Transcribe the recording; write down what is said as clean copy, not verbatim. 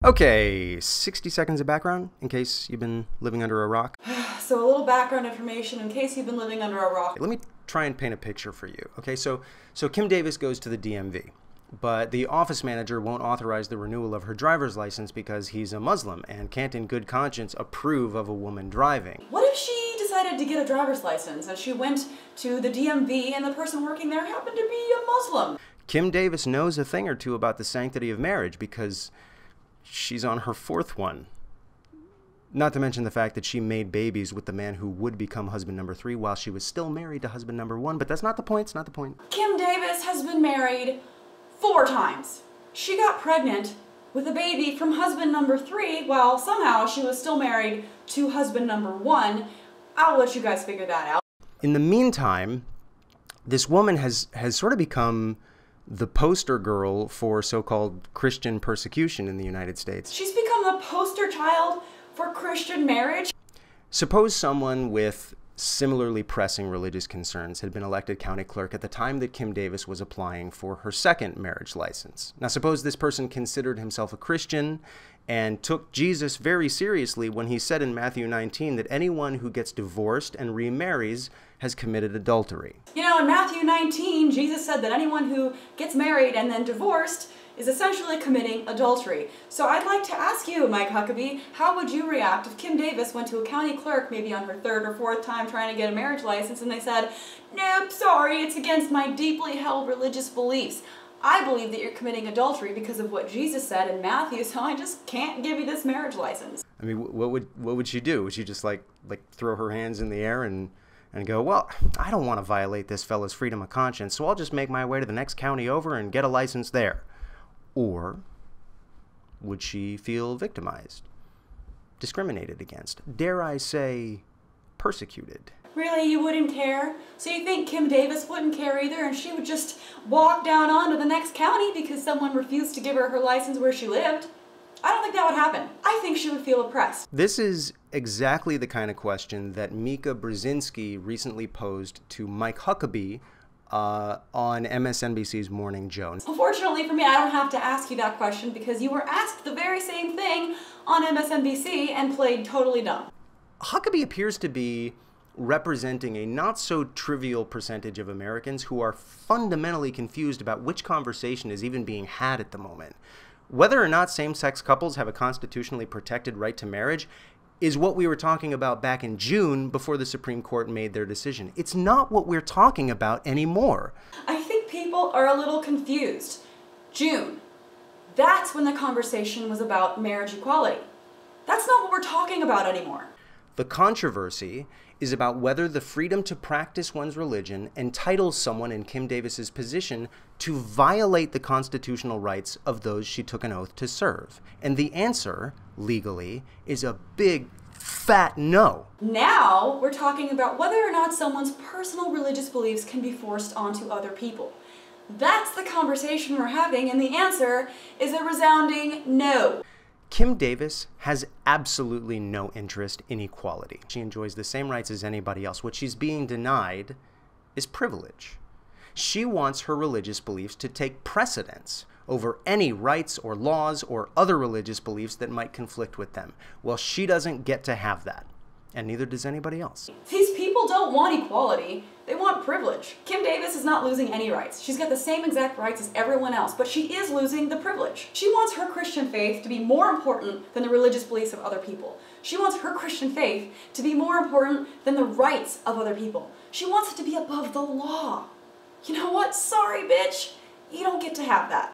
Okay, 60 seconds of background in case you've been living under a rock. So a little background information in case you've been living under a rock. Let me try and paint a picture for you. Okay, so Kim Davis goes to the DMV, but the office manager won't authorize the renewal of her driver's license because he's a Muslim and can't in good conscience approve of a woman driving. What if she decided to get a driver's license and she went to the DMV and the person working there happened to be a Muslim? Kim Davis knows a thing or two about the sanctity of marriage because she's on her fourth one. Not to mention the fact that she made babies with the man who would become husband number 3 while she was still married to husband number 1, but that's not the point, it's not the point. Kim Davis has been married 4 times. She got pregnant with a baby from husband number 3 while somehow she was still married to husband number 1. I'll let you guys figure that out. In the meantime, this woman has sort of become the poster girl for so-called Christian persecution in the United States. She's become the poster child for Christian marriage. Suppose someone with similarly pressing religious concerns had been elected county clerk at the time that Kim Davis was applying for her second marriage license. Now suppose this person considered himself a Christian and took Jesus very seriously when he said in Matthew 19 that anyone who gets divorced and remarries has committed adultery. You know, in Matthew 19, Jesus said that anyone who gets married and then divorced is essentially committing adultery. So I'd like to ask you, Mike Huckabee, how would you react if Kim Davis went to a county clerk maybe on her 3rd or 4th time trying to get a marriage license and they said, "Nope, sorry, it's against my deeply held religious beliefs. I believe that you're committing adultery because of what Jesus said in Matthew, so I just can't give you this marriage license." I mean, what would she do? Would she just like throw her hands in the air and go, "Well, I don't want to violate this fella's freedom of conscience, so I'll just make my way to the next county over and get a license there"? Or would she feel victimized, discriminated against, dare I say, persecuted? Really, you wouldn't care? So you think Kim Davis wouldn't care either and she would just walk down on to the next county because someone refused to give her her license where she lived? I don't think that would happen. I think she would feel oppressed. This is exactly the kind of question that Mika Brzezinski recently posed to Mike Huckabee on MSNBC's Morning Joe. Unfortunately for me, I don't have to ask you that question because you were asked the very same thing on MSNBC and played totally dumb. Huckabee appears to be representing a not-so-trivial percentage of Americans who are fundamentally confused about which conversation is even being had at the moment. Whether or not same-sex couples have a constitutionally protected right to marriage is what we were talking about back in June before the Supreme Court made their decision. It's not what we're talking about anymore. I think people are a little confused. June, that's when the conversation was about marriage equality. That's not what we're talking about anymore. The controversy is about whether the freedom to practice one's religion entitles someone in Kim Davis's position to violate the constitutional rights of those she took an oath to serve. And the answer, legally, is a big, fat no. Now we're talking about whether or not someone's personal religious beliefs can be forced onto other people. That's the conversation we're having, and the answer is a resounding no. Kim Davis has absolutely no interest in equality. She enjoys the same rights as anybody else. What she's being denied is privilege. She wants her religious beliefs to take precedence over any rights or laws or other religious beliefs that might conflict with them. Well, she doesn't get to have that, and neither does anybody else. These people don't want equality, they want privilege. Kim Davis is not losing any rights. She's got the same exact rights as everyone else, but she is losing the privilege. She wants her Christian faith to be more important than the religious beliefs of other people. She wants her Christian faith to be more important than the rights of other people. She wants it to be above the law. You know what? Sorry, bitch. You don't get to have that.